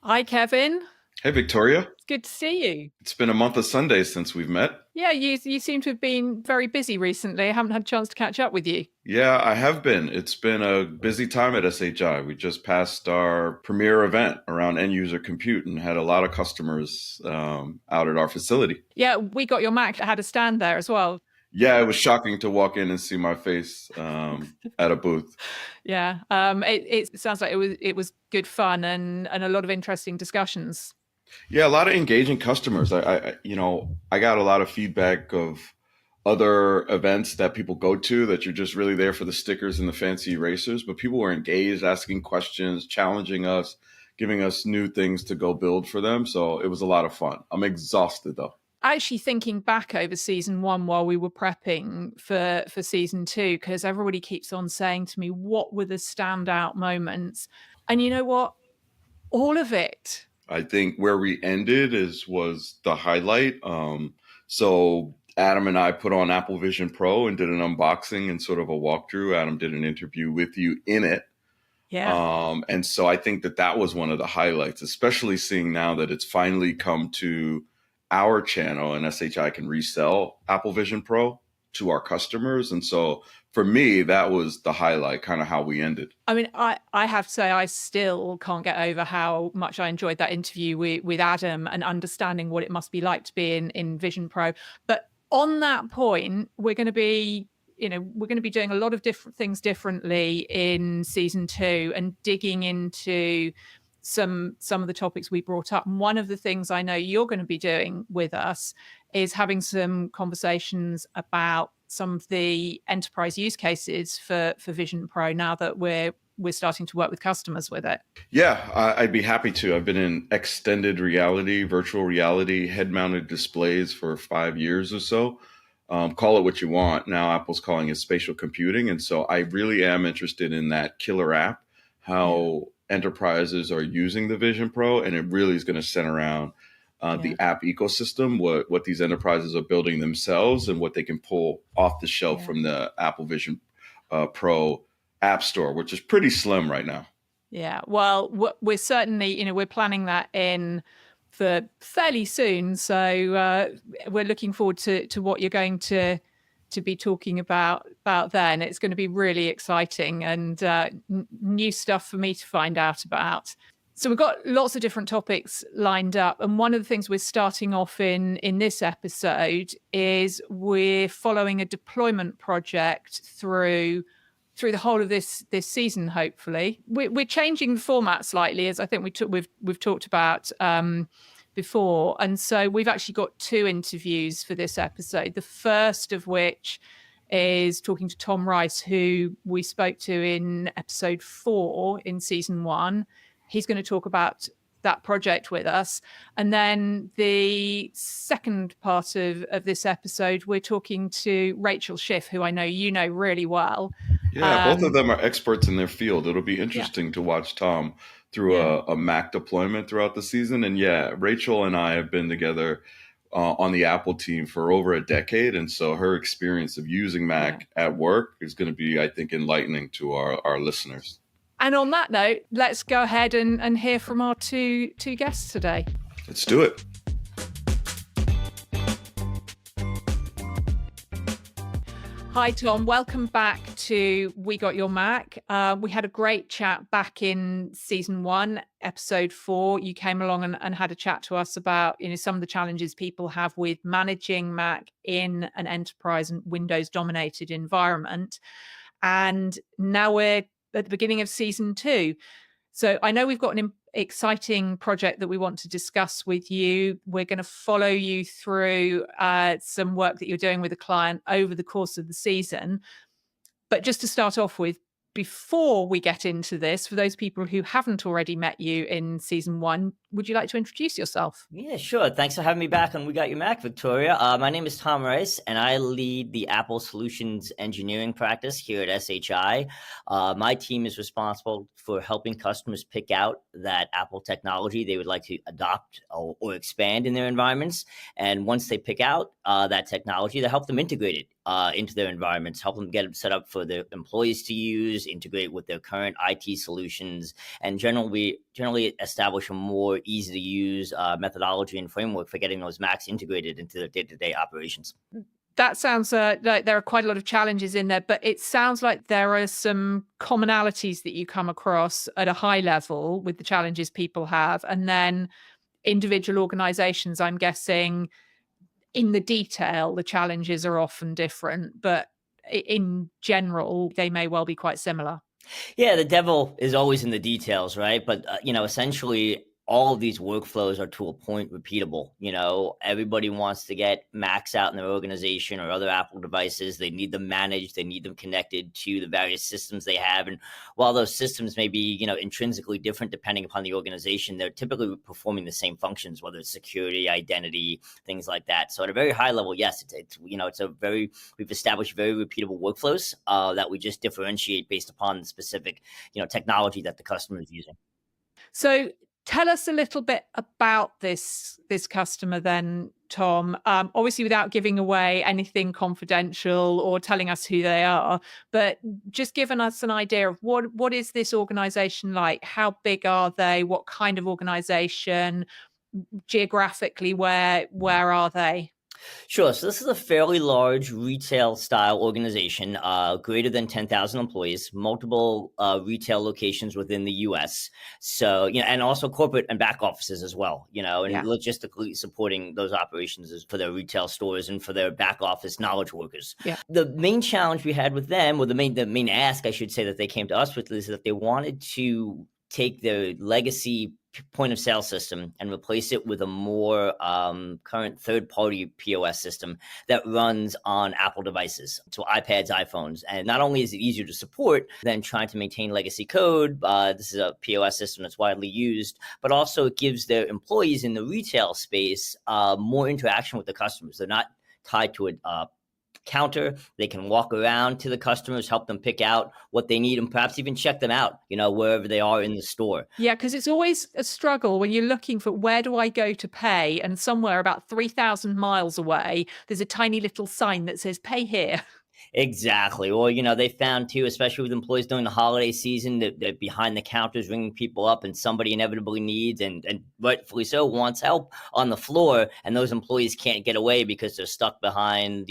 Hi, Kevin. Hey, Victoria. It's good to see you. It's been a month of Sundays since we've met. Yeah, you seem to have been very busy recently. I haven't had a chance to catch up with you. Yeah, I have been. It's been a busy time at SHI. We just passed our premier event around end user compute and had a lot of customers out at our facility. Yeah, we got your Mac had a stand there as well. Yeah, it was shocking to walk in and see my face at a booth. Yeah, it sounds like it was good fun and a lot of interesting discussions. Yeah, a lot of engaging customers. I got a lot of feedback of other events that people go to that you're just really there for the stickers and the fancy erasers, but people were engaged, asking questions, challenging us, giving us new things to go build for them. So it was a lot of fun. I'm exhausted though. Actually, thinking back over season one while we were prepping for season two, because everybody keeps on saying to me, "What were the standout moments?" And you know what? All of it. I think where we ended was the highlight. So Adam and I put on Apple Vision Pro and did an unboxing and sort of a walkthrough. Adam did an interview with you in it. Yeah. And so I think that was one of the highlights, especially seeing now that it's finally come to our channel and SHI can resell Apple Vision Pro to our customers. And so for me, that was the highlight, kind of how we ended. I mean, I have to say, I still can't get over how much I enjoyed that interview with Adam and understanding what it must be like to be in Vision Pro. But on that point, we're going to be doing a lot of different things differently in season two and digging into some of the topics we brought up. And one of the things I know you're going to be doing with us is having some conversations about some of the enterprise use cases for Vision Pro now that we're starting to work with customers with it. Yeah, I'd be happy to. I've been in extended reality, virtual reality, head-mounted displays for 5 years or so. Call it what you want. Now Apple's calling it spatial computing. And so I really am interested in that killer app, how enterprises are using the Vision Pro. And it really is going to center around the app ecosystem, what these enterprises are building themselves and what they can pull off the shelf from the Apple Vision Pro App Store, which is pretty slim right now. Yeah, well, we're certainly, we're planning that in for fairly soon. So we're looking forward to what you're going to be talking about then. It's going to be really exciting and new stuff for me to find out about. So we've got lots of different topics lined up. And one of the things we're starting off in this episode is we're following a deployment project through the whole of this season. Hopefully, we're changing the format slightly, as I think we've talked about before. And so we've actually got two interviews for this episode. The first of which is talking to Tom Rice, who we spoke to in episode 4 in season 1. He's going to talk about that project with us. And then the second part of this episode, we're talking to Rachel Schiff, who I know you know really well. Yeah, both of them are experts in their field. It'll be interesting to watch Tom through a Mac deployment throughout the season. And Rachel and I have been together on the Apple team for over a decade. And so her experience of using Mac at work is going to be, I think, enlightening to our listeners. And on that note, let's go ahead and hear from our two guests today. Let's do it. Hi, Tom. Welcome back to We Got Your Mac. We had a great chat back in season 1, episode 4. You came along and had a chat to us about some of the challenges people have with managing Mac in an enterprise and Windows-dominated environment. And now we're at the beginning of season 2. So I know we've got an exciting project that we want to discuss with you. We're going to follow you through some work that you're doing with a client over the course of the season. But just to start off with, before we get into this, for those people who haven't already met you in season 1, would you like to introduce yourself? Yeah, sure. Thanks for having me back on We Got Your Mac, Victoria. My name is Tom Rice, and I lead the Apple Solutions Engineering practice here at SHI. My team is responsible for helping customers pick out that Apple technology they would like to adopt or expand in their environments. And once they pick out that technology, they help them integrate it into their environments, help them get it set up for their employees to use, integrate with their current IT solutions, and generally establish a more secure, easy to use methodology and framework for getting those Macs integrated into their day-to-day operations. That sounds like there are quite a lot of challenges in there, but it sounds like there are some commonalities that you come across at a high level with the challenges people have. And then individual organizations, I'm guessing, in the detail, the challenges are often different, but in general, they may well be quite similar. Yeah, the devil is always in the details, right? But essentially, all of these workflows are to a point repeatable. Everybody wants to get Macs out in their organization or other Apple devices. They need them managed. They need them connected to the various systems they have. And while those systems may be, intrinsically different depending upon the organization, they're typically performing the same functions, whether it's security, identity, things like that. So at a very high level, yes, we've established very repeatable workflows that we just differentiate based upon the specific, technology that the customer is using. So tell us a little bit about this customer then, Tom. Obviously, without giving away anything confidential or telling us who they are, but just giving us an idea of what is this organization like? How big are they? What kind of organization? Geographically, where are they? Sure. So this is a fairly large retail style organization, greater than 10,000 employees, multiple retail locations within the US. So, and also corporate and back offices as well, and logistically supporting those operations is for their retail stores and for their back office knowledge workers. Yeah. The main challenge we had with them, or the main ask, I should say, that they came to us with, is that they wanted to take their legacy point of sale system and replace it with a more current third-party POS system that runs on Apple devices, so iPads, iPhones. And not only is it easier to support than trying to maintain legacy code, this is a POS system that's widely used, but also it gives their employees in the retail space more interaction with the customers. They're not tied to a counter. They can walk around to the customers, help them pick out what they need, and perhaps even check them out, wherever they are in the store. Yeah, because it's always a struggle when you're looking for where do I go to pay, and somewhere about 3,000 miles away, there's a tiny little sign that says pay here. Exactly. Or, they found too, especially with employees during the holiday season, that they're behind the counters ringing people up, and somebody inevitably needs, and rightfully so, wants help on the floor. And those employees can't get away because they're stuck behind,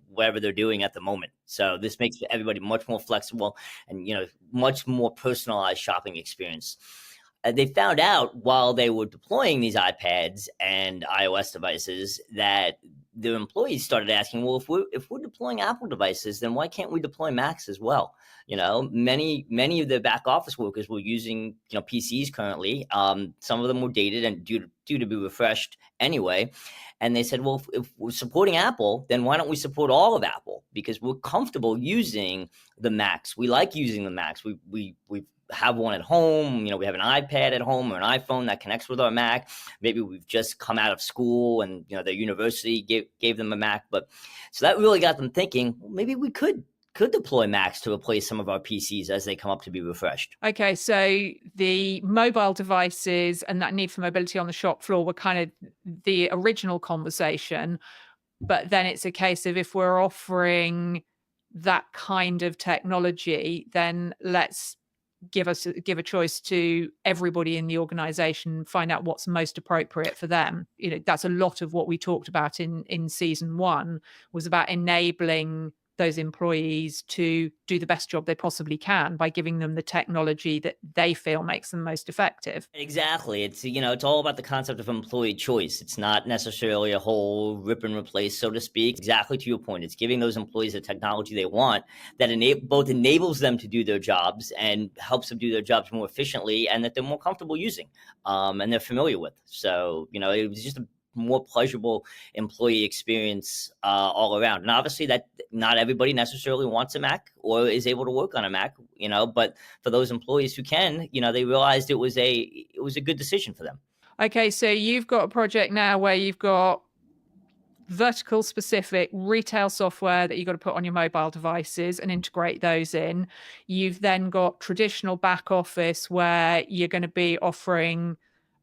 whatever they're doing at the moment. So this makes everybody much more flexible and, much more personalized shopping experience. They found out while they were deploying these iPads and iOS devices that their employees started asking, well, if we're deploying Apple devices, then why can't we deploy Macs as well? Many of the back office workers were using PCs currently. Some of them were dated and due to be refreshed anyway. And they said, well, if we're supporting Apple, then why don't we support all of Apple? Because we're comfortable using the Macs. We like using the Macs. We have one at home. We have an iPad at home or an iPhone that connects with our Mac. Maybe we've just come out of school and their university gave them a Mac. But so that really got them thinking, well, maybe we could deploy Macs to replace some of our PCs as they come up to be refreshed. Okay, so the mobile devices and that need for mobility on the shop floor were kind of the original conversation. But then it's a case of, if we're offering that kind of technology, then let's give a choice to everybody in the organization, find out what's most appropriate for them. That's a lot of what we talked about in season 1, was about enabling those employees to do the best job they possibly can by giving them the technology that they feel makes them most effective. Exactly. It's it's all about the concept of employee choice. It's not necessarily a whole rip and replace, so to speak. Exactly to your point. It's giving those employees the technology they want that both enables them to do their jobs and helps them do their jobs more efficiently, and that they're more comfortable using and they're familiar with. So, it was just a more pleasurable employee experience all around. And obviously that not everybody necessarily wants a Mac or is able to work on a Mac, but for those employees who can, they realized it was a good decision for them. Okay, so you've got a project now where you've got vertical specific retail software that you've got to put on your mobile devices and integrate those in. You've then got traditional back office where you're going to be offering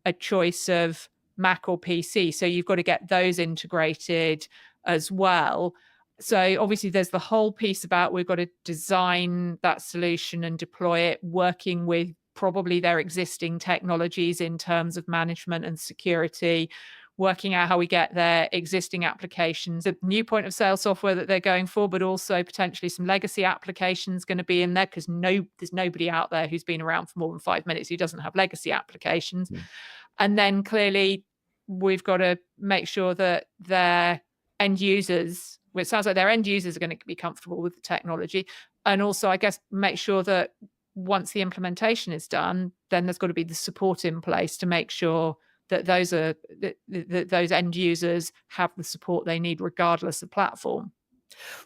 a choice of Mac or PC. So you've got to get those integrated as well. So obviously there's the whole piece about we've got to design that solution and deploy it, working with probably their existing technologies in terms of management and security, working out how we get their existing applications, a new point of sale software that they're going for, but also potentially some legacy applications going to be in there, because there's nobody out there who's been around for more than 5 minutes who doesn't have legacy applications. And then clearly we've got to make sure that their end users, well, it sounds like their end users are going to be comfortable with the technology. And also, I guess, make sure that once the implementation is done, then there's got to be the support in place to make sure that those end users have the support they need regardless of platform.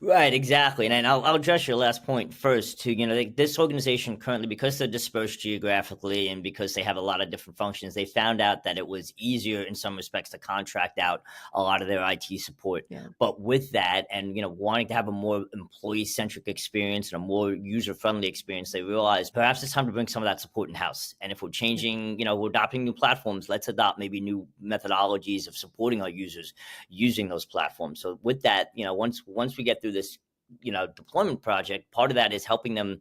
Right, exactly. And I'll address your last point first too. This organization currently, because they're dispersed geographically and because they have a lot of different functions, they found out that it was easier in some respects to contract out a lot of their IT support. Yeah. But with that and, wanting to have a more employee-centric experience and a more user-friendly experience, they realized perhaps it's time to bring some of that support in-house. And if we're changing, we're adopting new platforms, let's adopt maybe new methodologies of supporting our users using those platforms. So with that, once we get through this, deployment project, part of that is helping them,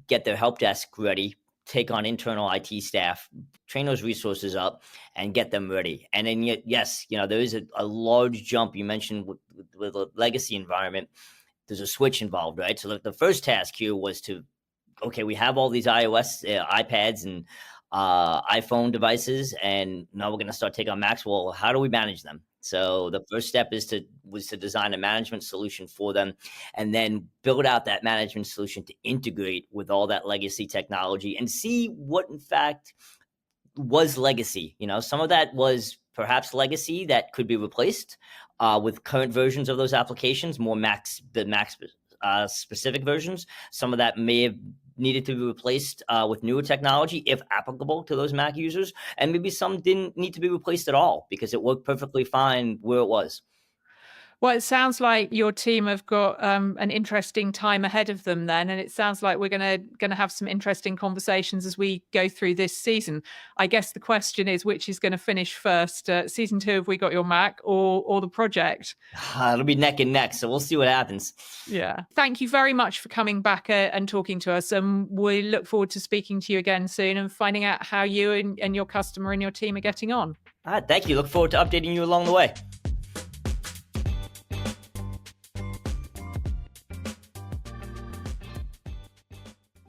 get their help desk ready, take on internal IT staff, train those resources up and get them ready. And then yes, there is a large jump you mentioned with a legacy environment. There's a switch involved, right? So the first task here was we have all these iOS, iPads and iPhone devices, and now we're going to start taking on Macs. Well, how do we manage them? So the first step was to design a management solution for them and then build out that management solution to integrate with all that legacy technology and see what in fact was legacy. Some of that was perhaps legacy that could be replaced with current versions of those applications, more Mac specific versions. Some of that may have needed to be replaced with newer technology, if applicable to those Mac users. And maybe some didn't need to be replaced at all because it worked perfectly fine where it was. Well, it sounds like your team have got an interesting time ahead of them then. And it sounds like we're going to have some interesting conversations as we go through this season. I guess the question is, which is going to finish first? Season 2, have we got your Mac or the project? It'll be neck and neck. So we'll see what happens. Yeah. Thank you very much for coming back and talking to us. And we look forward to speaking to you again soon and finding out how you and your customer and your team are getting on. All right. Thank you. Look forward to updating you along the way.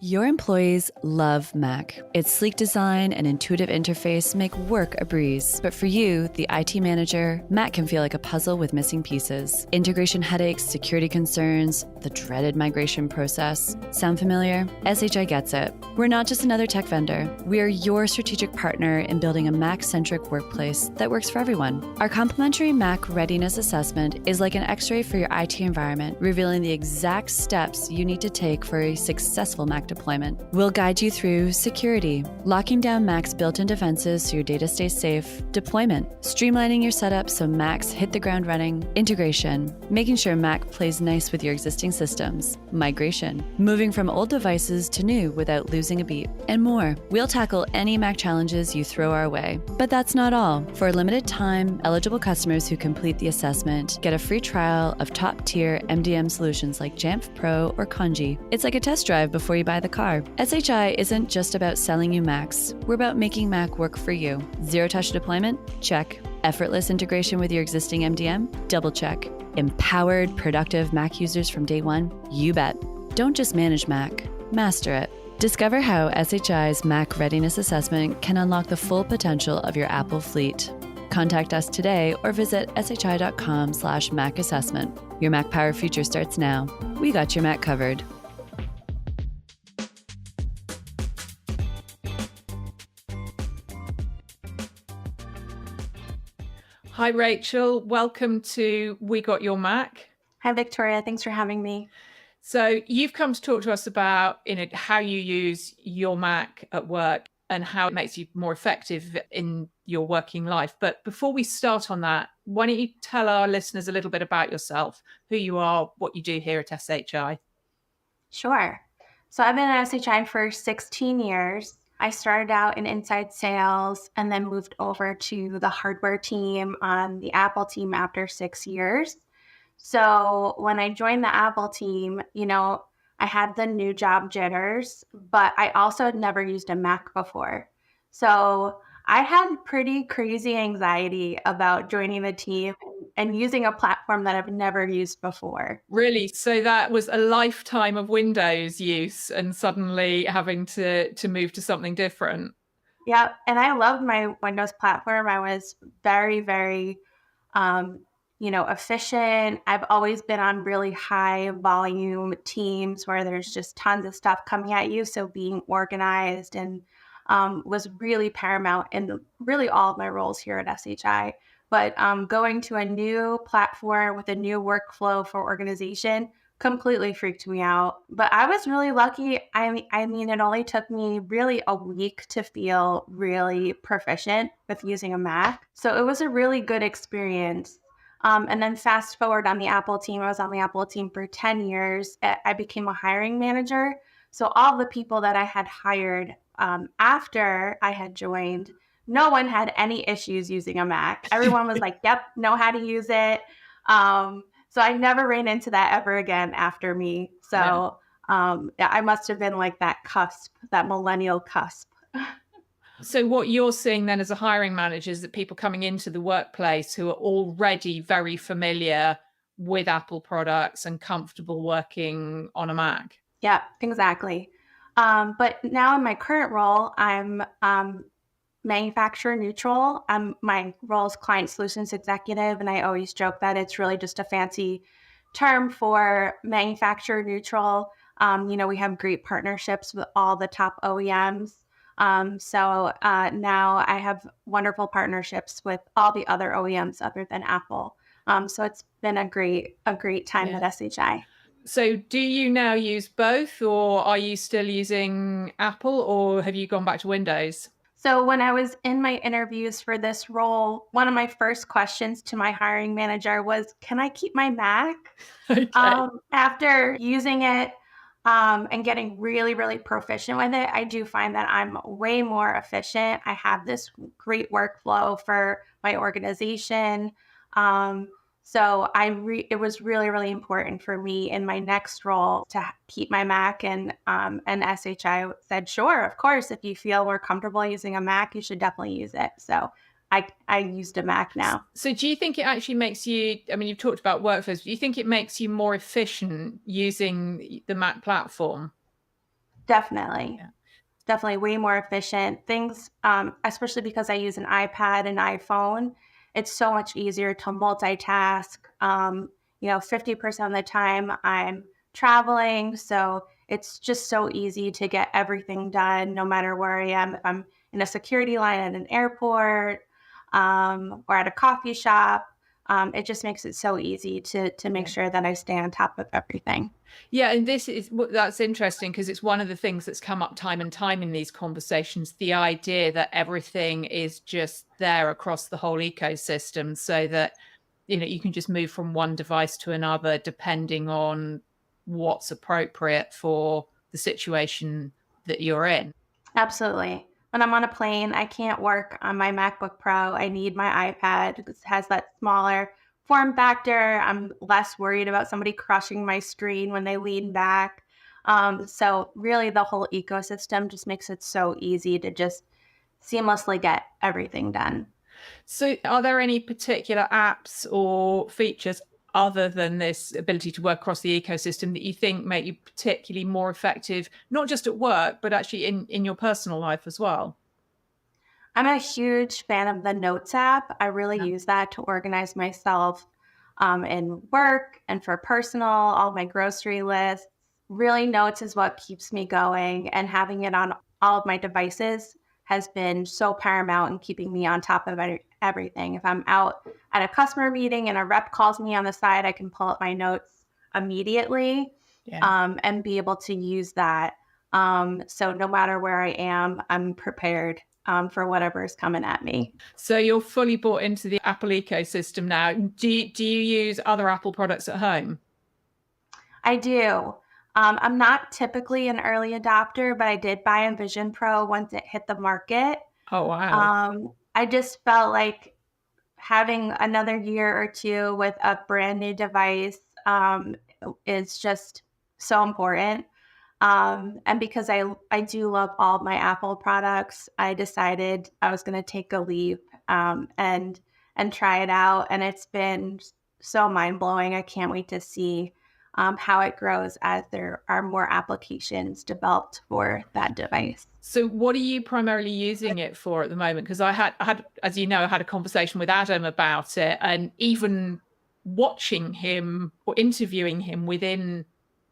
Your employees love Mac. Its sleek design and intuitive interface make work a breeze. But for you, the IT manager, Mac can feel like a puzzle with missing pieces. Integration headaches, security concerns, the dreaded migration process. Sound familiar? SHI gets it. We're not just another tech vendor. We are your strategic partner in building a Mac-centric workplace that works for everyone. Our complimentary Mac readiness assessment is like an X-ray for your IT environment, revealing the exact steps you need to take for a successful Mac deployment. We'll guide you through security, locking down Mac's built-in defenses so your data stays safe, deployment, streamlining your setup so Macs hit the ground running, integration, making sure Mac plays nice with your existing systems, migration, moving from old devices to new without losing a beat, and more. We'll tackle any Mac challenges you throw our way. But that's not all. For a limited time, eligible customers who complete the assessment get a free trial of top-tier MDM solutions like Jamf Pro or Conji. It's like a test drive before you buy the car. SHI isn't just about selling you Macs. We're about making Mac work for you. Zero-touch deployment? Check. Effortless integration with your existing MDM? Double check. Empowered, productive Mac users from day one? You bet. Don't just manage Mac. Master it. Discover how SHI's Mac Readiness Assessment can unlock the full potential of your Apple fleet. Contact us today or visit shi.com/Mac assessment. Your Mac Power future starts now. We got your Mac covered. Hi, Rachel. Welcome to We Got Your Mac. Hi, Victoria. Thanks for having me. So you've come to talk to us about how you use your Mac at work and how it makes you more effective in your working life. But before we start on that, why don't you tell our listeners a little bit about yourself, who you are, what you do here at SHI? Sure. So I've been at SHI for 16 years. I started out in inside sales and then moved over to the hardware team on the Apple team after 6 years. So when I joined the Apple team, I had the new job jitters, but I also had never used a Mac before. So I had pretty crazy anxiety about joining the team and using a platform that I've never used before. Really? So that was a lifetime of Windows use and suddenly having to move to something different. Yeah, and I loved my Windows platform. I was very, very, efficient. I've always been on really high volume teams where there's just tons of stuff coming at you. So being organized and was really paramount in really all of my roles here at SHI. But going to a new platform with a new workflow for organization completely freaked me out. But I was really lucky. I mean, it only took me really a week to feel really proficient with using a Mac. So it was a really good experience. And then fast forward on the Apple team, I was on the Apple team for 10 years. I became a hiring manager. So all the people that I had hired after I had joined, no one had any issues using a Mac. Everyone was like, yep, know how to use it. So I never ran into that ever again after me. So yeah, I must have been like that cusp, that millennial cusp. So what you're seeing then as a hiring manager is that people coming into the workplace who are already very familiar with Apple products and comfortable working on a Mac. Yeah, exactly. But now in my current role, I'm manufacturer neutral. My role is client solutions executive, and I always joke that it's really just a fancy term for manufacturer neutral. We have great partnerships with all the top OEMs. So now I have wonderful partnerships with all the other OEMs other than Apple. So it's been a great time at SHI. So do you now use both, or are you still using Apple, or have you gone back to Windows? So when I was in my interviews for this role, one of my first questions to my hiring manager was, can I keep my Mac? Okay. After using it and getting really, really proficient with it, I do find that I'm way more efficient. I have this great workflow for my organization. So it was really, really important for me in my next role to keep my Mac, and SHI said, sure, of course, if you feel more comfortable using a Mac, you should definitely use it. So I used a Mac now. So do you think it actually makes you, I mean, you've talked about workflows, do you think it makes you more efficient using the Mac platform? Definitely. Yeah. Definitely way more efficient. Things, especially because I use an iPad and iPhone, it's so much easier to multitask. 50% of the time I'm traveling. So it's just so easy to get everything done no matter where I am. If I'm in a security line at an airport or at a coffee shop, it just makes it so easy to make sure that I stay on top of everything. Yeah, and that's interesting because it's one of the things that's come up time and time in these conversations, the idea that everything is just there across the whole ecosystem, so that you can just move from one device to another depending on what's appropriate for the situation that you're in. Absolutely. When I'm on a plane, I can't work on my MacBook Pro. I need my iPad. It has that smaller form factor. I'm less worried about somebody crushing my screen when they lean back. So really the whole ecosystem just makes it so easy to just seamlessly get everything done. So are there any particular apps or features other than this ability to work across the ecosystem that you think make you particularly more effective, not just at work, but actually in your personal life as well? I'm a huge fan of the Notes app. I really use that to organize myself in work and for personal, all my grocery lists. Really, Notes is what keeps me going, and having it on all of my devices has been so paramount in keeping me on top of everything. If I'm out at a customer meeting and a rep calls me on the side, I can pull up my notes immediately and be able to use that. So no matter where I am, I'm prepared for whatever is coming at me. So you're fully bought into the Apple ecosystem now. Do you use other Apple products at home? I do. I'm not typically an early adopter, but I did buy a Vision Pro once it hit the market. Oh, wow. I just felt like having another year or two with a brand new device is just so important. And because I do love all my Apple products, I decided I was going to take a leap and try it out. And it's been so mind blowing. I can't wait to see how it grows as there are more applications developed for that device. So what are you primarily using it for at the moment? Because I had, as you know, I had a conversation with Adam about it, and even watching him or interviewing him within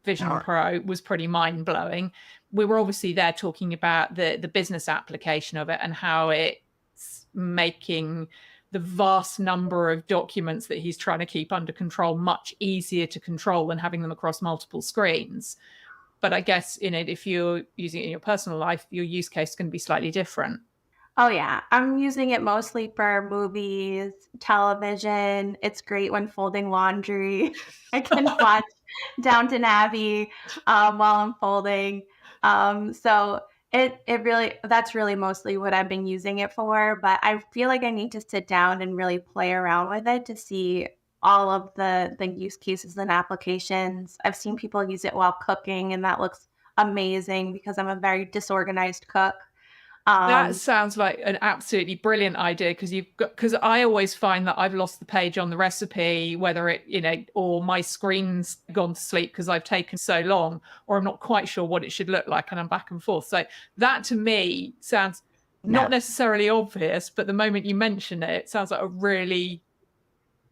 Vision Pro was pretty mind-blowing. We were obviously there talking about the business application of it and how it's making the vast number of documents that he's trying to keep under control much easier to control than having them across multiple screens. But I guess, if you're using it in your personal life, your use case is going to be slightly different. Oh, yeah. I'm using it mostly for movies, television. It's great when folding laundry. I can watch Downton Abbey while I'm folding. So that's really mostly what I've been using it for. But I feel like I need to sit down and really play around with it to see all of the use cases and applications. I've seen people use it while cooking, and that looks amazing because I'm a very disorganized cook. That sounds like an absolutely brilliant idea, because I always find that I've lost the page on the recipe, whether it, or my screen's gone to sleep because I've taken so long, or I'm not quite sure what it should look like, and I'm back and forth. So that to me sounds not necessarily obvious, but the moment you mention it, it sounds like a really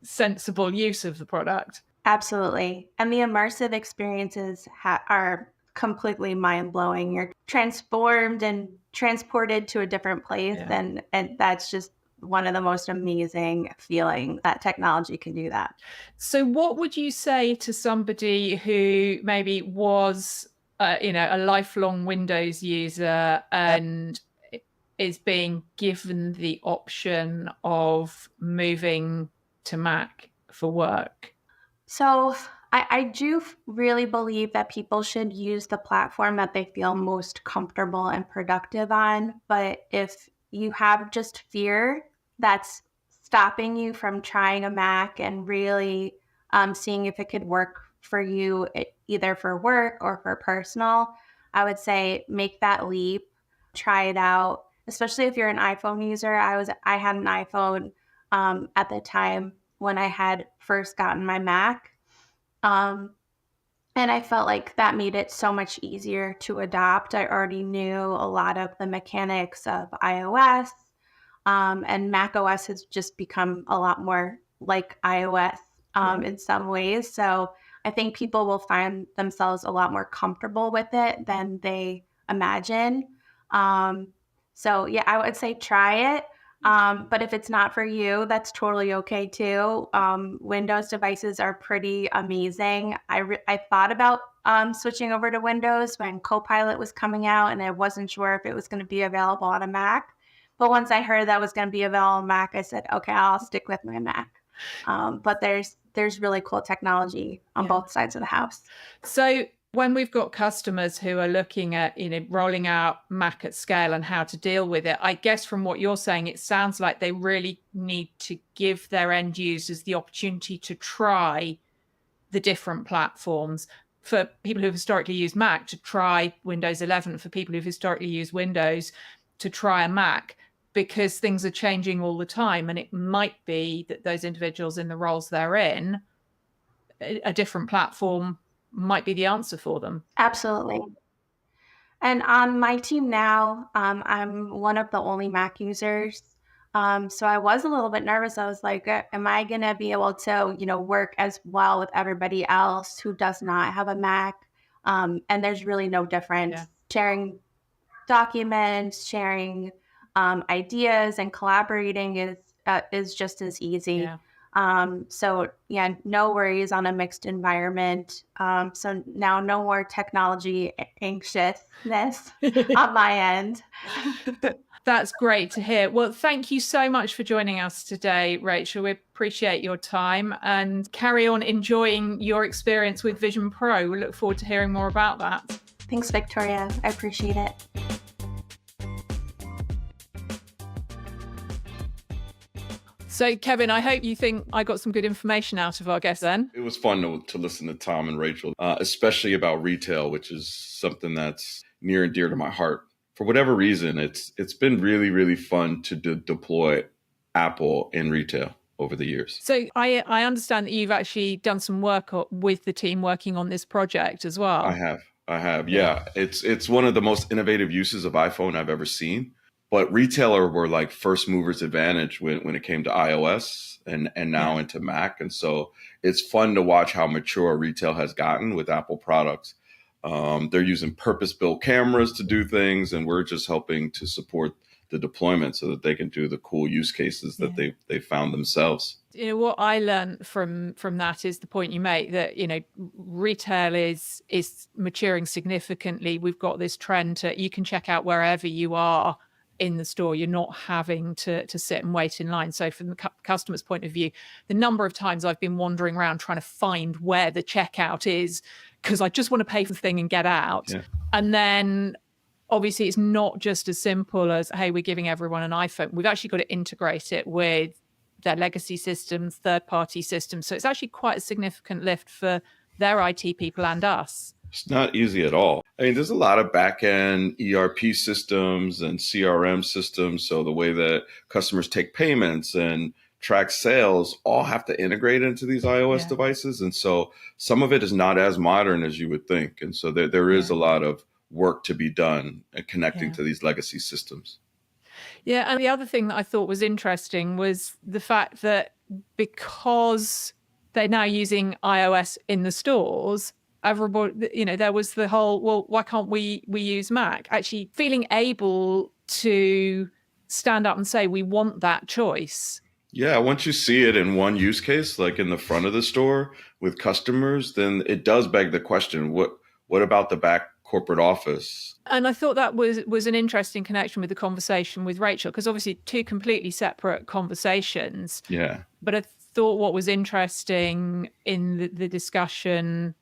sensible use of the product. Absolutely. And the immersive experiences are completely mind-blowing. You're transformed and transported to a different place, and that's just one of the most amazing feelings that technology can do that. So what would you say to somebody who maybe was a lifelong Windows user and is being given the option of moving to Mac for work? So I do really believe that people should use the platform that they feel most comfortable and productive on. But if you have just fear that's stopping you from trying a Mac and really seeing if it could work for you, either for work or for personal, I would say make that leap, try it out. Especially if you're an iPhone user. I had an iPhone at the time when I had first gotten my Mac. And I felt like that made it so much easier to adopt. I already knew a lot of the mechanics of iOS, and Mac OS has just become a lot more like iOS in some ways. So I think people will find themselves a lot more comfortable with it than they imagine. So yeah, I would say try it. But if it's not for you, that's totally okay too. Windows devices are pretty amazing. I thought about switching over to Windows when Copilot was coming out, and I wasn't sure if it was going to be available on a Mac. But once I heard that was going to be available on Mac, I said, okay, I'll stick with my Mac. But there's really cool technology on both sides of the house. So when we've got customers who are looking at, rolling out Mac at scale and how to deal with it, I guess from what you're saying, it sounds like they really need to give their end users the opportunity to try the different platforms. For people who've historically used Mac, to try Windows 11. For people who've historically used Windows, to try a Mac, because things are changing all the time. And it might be that those individuals in the roles they're in, a different platform might be the answer for them. Absolutely. And on my team now, I'm one of the only Mac users. So I was a little bit nervous. I was like, am I going to be able to, work as well with everybody else who does not have a Mac? And there's really no difference. Yeah. Sharing documents, sharing ideas, and collaborating is just as easy. Yeah. So yeah, no worries on a mixed environment. So now no more technology anxiousness on my end. That's great to hear. Well, thank you so much for joining us today, Rachel. We appreciate your time, and carry on enjoying your experience with Vision Pro. We look forward to hearing more about that. Thanks, Victoria. I appreciate it. So, Kevin, I hope you think I got some good information out of our guest then. It was fun to listen to Tom and Rachel, especially about retail, which is something that's near and dear to my heart. For whatever reason, it's been really, really fun to deploy Apple in retail over the years. So I understand that you've actually done some work with the team working on this project as well. I have. Yeah. It's one of the most innovative uses of iPhone I've ever seen. But retailer were like first movers advantage when it came to iOS and now into Mac. And so it's fun to watch how mature retail has gotten with Apple products. They're using purpose-built cameras to do things, and we're just helping to support the deployment so that they can do the cool use cases that they found themselves. You know, what I learned from that is the point you make that, you know, retail is maturing significantly. We've got this trend to, you can check out wherever you are in the store. You're not having to sit and wait in line. So from the customer's point of view, the number of times I've been wandering around trying to find where the checkout is because I just want to pay for the thing and get out. Yeah. And then obviously it's not just as simple as, hey, we're giving everyone an iPhone. We've actually got to integrate it with their legacy systems, third-party systems. So it's actually quite a significant lift for their IT people and us. It's not easy at all. I mean, there's a lot of back-end ERP systems and CRM systems. So the way that customers take payments and track sales all have to integrate into these iOS devices. And so some of it is not as modern as you would think. And so there is a lot of work to be done in connecting to these legacy systems. Yeah. And the other thing that I thought was interesting was the fact that because they're now using iOS in the stores, everybody, you know, there was the whole, well, why can't we use Mac? Actually feeling able to stand up and say, we want that choice. Yeah, once you see it in one use case, like in the front of the store with customers, then it does beg the question, what about the back corporate office? And I thought that was an interesting connection with the conversation with Rachel, because obviously two completely separate conversations. Yeah. But I thought what was interesting in the discussion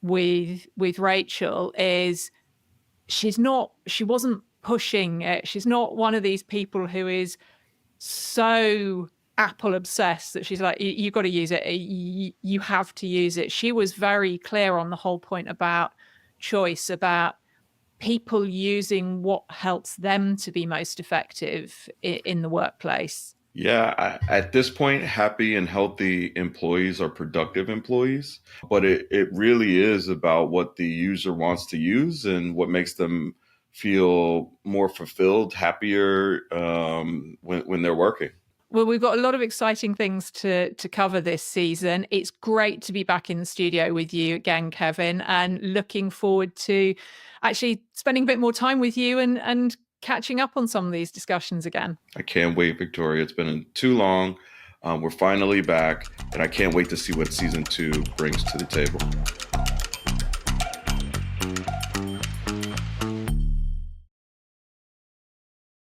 with Rachel is she wasn't pushing it. She's not one of these people who is so Apple obsessed that she's like, you've got to use it. You have to use it. She was very clear on the whole point about choice, about people using what helps them to be most effective in the workplace. Yeah, at this point, happy and healthy employees are productive employees, but it really is about what the user wants to use and what makes them feel more fulfilled, happier when they're working. Well, we've got a lot of exciting things to cover this season. It's great to be back in the studio with you again, Kevin, and looking forward to actually spending a bit more time with you and catching up on some of these discussions again. I can't wait, Victoria. It's been too long. We're finally back, and I can't wait to see what season 2 brings to the table.